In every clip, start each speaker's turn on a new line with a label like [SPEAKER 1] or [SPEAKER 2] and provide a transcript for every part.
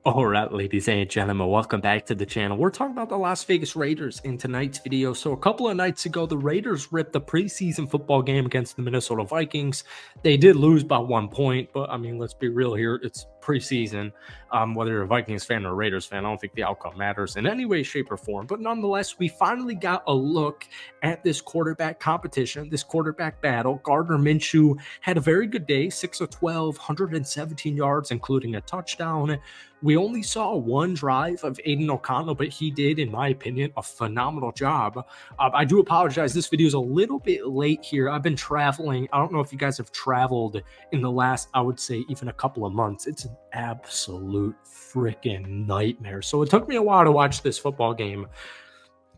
[SPEAKER 1] All right, ladies and gentlemen, welcome back to the channel. We're talking about the Las Vegas Raiders in tonight's video. So a couple of nights ago, the Raiders ripped the preseason football game against the Minnesota Vikings. They did lose by 1 point, but I mean, let's be real here. It's preseason. Whether you're a Vikings fan or a Raiders fan, I don't think the outcome matters in any way, shape, or form. But nonetheless, we finally got a look at this quarterback competition, this quarterback battle. Gardner Minshew had a very good day, 6 of 12, 117 yards, including a touchdown. We only saw one drive of Aiden O'Connell, but he did, in my opinion, a phenomenal job. I do apologize. This video is a little bit late here. I've been traveling. I don't know if you guys have traveled in the last, I would say, even a couple of months. It's an absolute freaking nightmare. So it took me a while to watch this football game.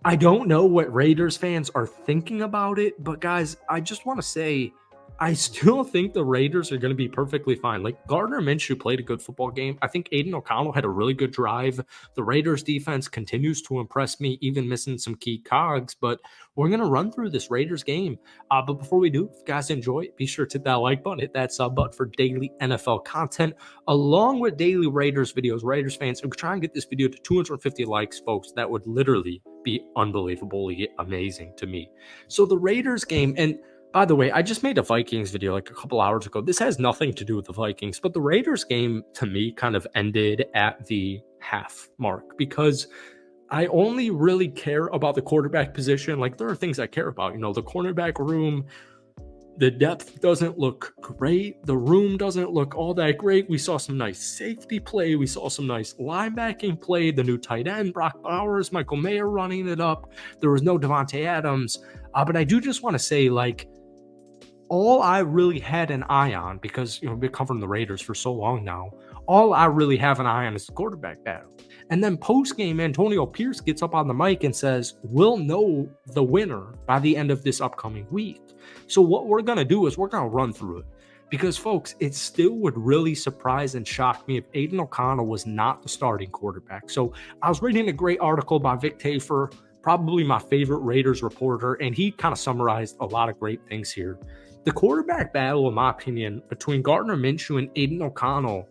[SPEAKER 1] I don't know what Raiders fans are thinking about it, but guys, I just want to say, I still think the Raiders are going to be perfectly fine. Like, Gardner Minshew played a good football game. I think Aiden O'Connell had a really good drive. The Raiders defense continues to impress me, even missing some key cogs. But we're going to run through this Raiders game. But before we do, if you guys enjoy it, be sure to hit that like button, hit that sub button for daily NFL content, along with daily Raiders videos. Raiders fans, if we try and get this video to 250 likes, folks, that would literally be unbelievably amazing to me. So the Raiders game, and by the way, I just made a Vikings video like a couple hours ago. This has nothing to do with the Vikings, but the Raiders game to me kind of ended at the half mark because I only really care about the quarterback position. Like, there are things I care about, the cornerback room. The depth doesn't look great. The room doesn't look all that great. We saw some nice safety play. We saw some nice linebacking play. The new tight end, Brock Bowers, Michael Mayer running it up. There was no Devontae Adams. But I do just want to say, like, all I really had an eye on, because we've been covering the Raiders for so long now, all I really have an eye on is the quarterback battle. And then post-game, Antonio Pierce gets up on the mic and says, we'll know the winner by the end of this upcoming week. So what we're going to do is we're going to run through it. Because, folks, it still would really surprise and shock me if Aiden O'Connell was not the starting quarterback. So I was reading a great article by Vic Tafur, probably my favorite Raiders reporter, and he kind of summarized a lot of great things here. The quarterback battle, in my opinion, between Gardner Minshew and Aiden O'Connell,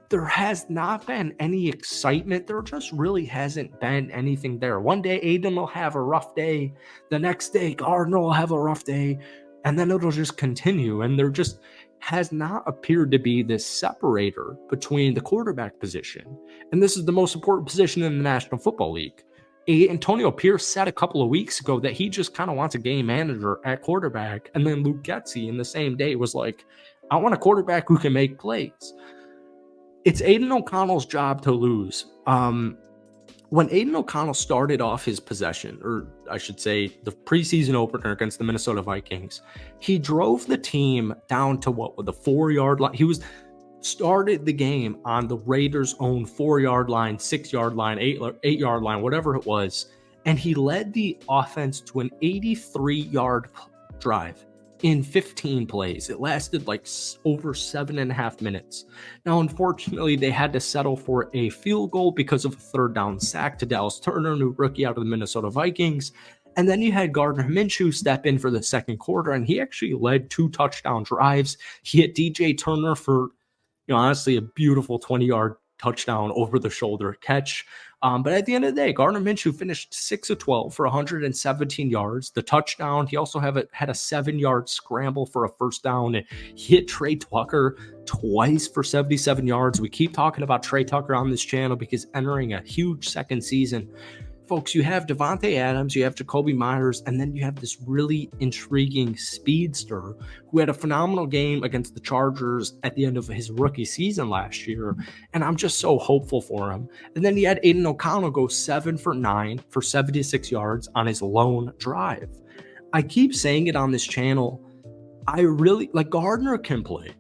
[SPEAKER 1] there has not been any excitement. There just really hasn't been anything there. One day, Aiden will have a rough day. The next day, Gardner will have a rough day. And then it'll just continue. And there just has not appeared to be this separator between the quarterback position. And this is the most important position in the National Football League. Antonio Pierce said a couple of weeks ago that he just kind of wants a game manager at quarterback. And then Luke Getsy in the same day was like, I want a quarterback who can make plays. It's Aiden O'Connell's job to lose. When Aiden O'Connell started off his possession, or I should say the preseason opener against the Minnesota Vikings, he drove the team down to the 4-yard line. He started the game on the Raiders' own 4-yard line, 6-yard line, 8-yard line, whatever it was. And he led the offense to an 83-yard drive in 15 plays. It lasted like over 7.5 minutes. Now, unfortunately, they had to settle for a field goal because of a third down sack to Dallas Turner, new rookie out of the Minnesota Vikings. And then you had Gardner Minshew step in for the second quarter, and he actually led 2 touchdown drives. He hit DJ Turner for honestly, a beautiful 20-yard touchdown over the shoulder catch. But at the end of the day, Gardner Minshew finished 6 of 12 for 117 yards. The touchdown, he also had a 7-yard scramble for a first down. He hit Trey Tucker twice for 77 yards. We keep talking about Trey Tucker on this channel because entering a huge second season. Folks, you have Devontae Adams, you have Jacoby Myers, and then you have this really intriguing speedster who had a phenomenal game against the Chargers at the end of his rookie season last year, and I'm just so hopeful for him. And then you had Aiden O'Connell go 7 for 9 for 76 yards on his lone drive. I keep saying it on this channel. I really, Gardner can play.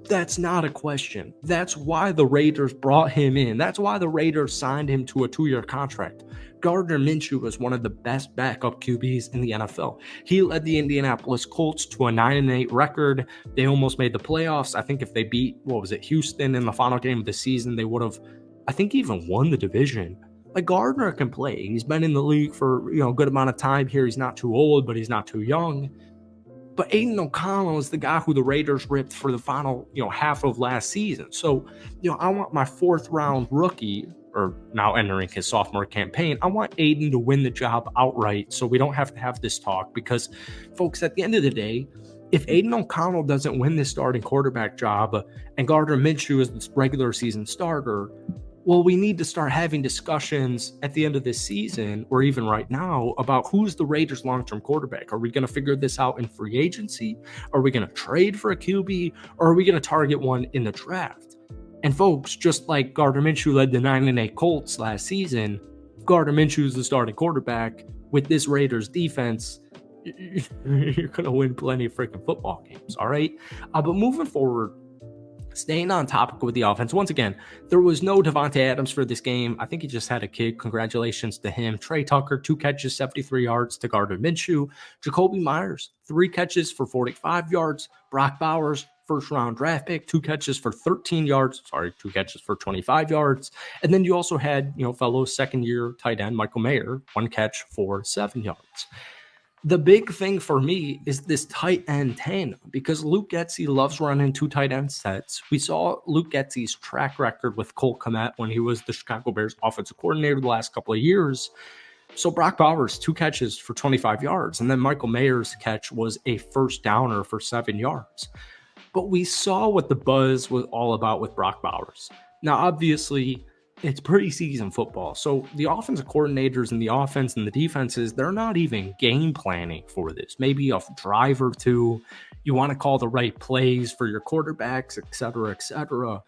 [SPEAKER 1] That's not a question. That's why the Raiders brought him in. That's why the Raiders signed him to a 2-year contract. Gardner Minshew was one of the best backup QBs in the NFL. He led the Indianapolis Colts to a 9-8 record. They almost made the playoffs. I think if they beat, Houston in the final game of the season, they would have, I think, even won the division. Gardner can play. He's been in the league for, a good amount of time here. He's not too old, but he's not too young. But Aiden O'Connell is the guy who the Raiders ripped for the final, half of last season. So, I want my 4th-round rookie, or now entering his sophomore campaign, I want Aiden to win the job outright so we don't have to have this talk. Because, folks, at the end of the day, if Aiden O'Connell doesn't win this starting quarterback job and Gardner Minshew is the regular season starter, well, we need to start having discussions at the end of this season, or even right now, about who's the Raiders' long-term quarterback. Are we going to figure this out in free agency? Are we going to trade for a QB? Or are we going to target one in the draft? And folks, just like Gardner Minshew led the 9-8 Colts last season, Gardner Minshew is the starting quarterback with this Raiders defense. You're going to win plenty of freaking football games, all right? But moving forward, staying on topic with the offense, once again, there was no Devontae Adams for this game. I think he just had a kid. Congratulations to him. Trey Tucker, 2 catches, 73 yards to Gardner Minshew. Jacoby Myers, 3 catches for 45 yards. Brock Bowers, first-round draft pick, 2 catches for 13 yards. 2 catches for 25 yards. And then you also had, fellow second-year tight end Michael Mayer, 1 catch for 7 yards. The big thing for me is this tight end tandem, because Luke Getsy loves running 2 tight end sets. We saw Luke Getsy's track record with Cole Kmet when he was the Chicago Bears offensive coordinator the last couple of years. So Brock Bowers, 2 catches for 25 yards, and then Michael Mayer's catch was a first downer for 7 yards. But we saw what the buzz was all about with Brock Bowers. Now, obviously, it's preseason football. So the offensive coordinators and the offense and the defenses, they're not even game planning for this. Maybe a drive or two. You want to call the right plays for your quarterbacks, et cetera, et cetera.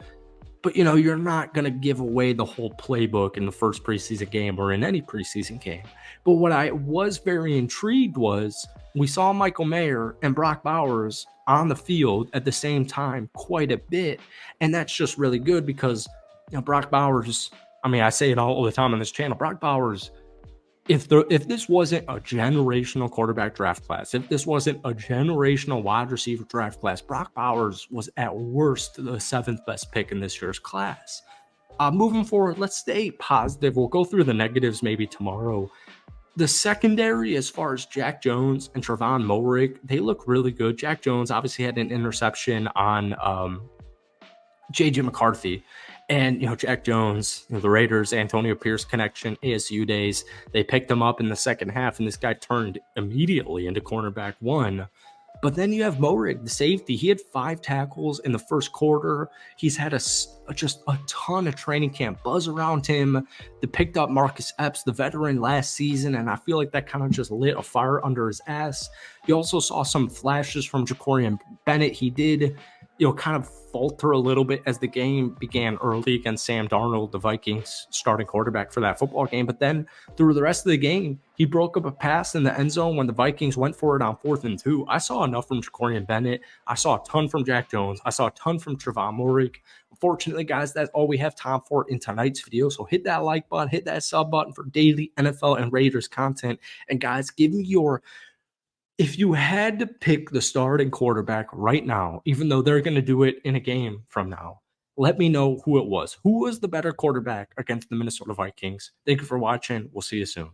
[SPEAKER 1] But, you're not going to give away the whole playbook in the first preseason game or in any preseason game. But what I was very intrigued was we saw Michael Mayer and Brock Bowers on the field at the same time quite a bit. And that's just really good because Brock Bowers, I say it all the time on this channel, Brock Bowers, if this wasn't a generational quarterback draft class, if this wasn't a generational wide receiver draft class, Brock Bowers was at worst the 7th best pick in this year's class. Moving forward, let's stay positive. We'll go through the negatives maybe tomorrow. The secondary, as far as Jack Jones and Trevon Moehrig, they look really good. Jack Jones obviously had an interception on J.J. McCarthy. And, Jack Jones, the Raiders, Antonio Pierce connection, ASU days, they picked him up in the second half, and this guy turned immediately into cornerback 1. But then you have Moehrig, the safety. He had 5 tackles in the first quarter. He's had just a ton of training camp buzz around him. They picked up Marcus Epps, the veteran, last season, and I feel like that kind of just lit a fire under his ass. You also saw some flashes from Jacorian Bennett. He did, kind of falter a little bit as the game began early against Sam Darnold, the Vikings starting quarterback for that football game. But then through the rest of the game, he broke up a pass in the end zone when the Vikings went for it on 4th and 2. I saw enough from Jacorian Bennett. I saw a ton from Jack Jones. I saw a ton from Trevon Moehrig. Unfortunately, guys, that's all we have time for in tonight's video. So hit that like button, hit that sub button for daily NFL and Raiders content. And guys, give me if you had to pick the starting quarterback right now, even though they're going to do it in a game from now, let me know who it was. Who was the better quarterback against the Minnesota Vikings? Thank you for watching. We'll see you soon.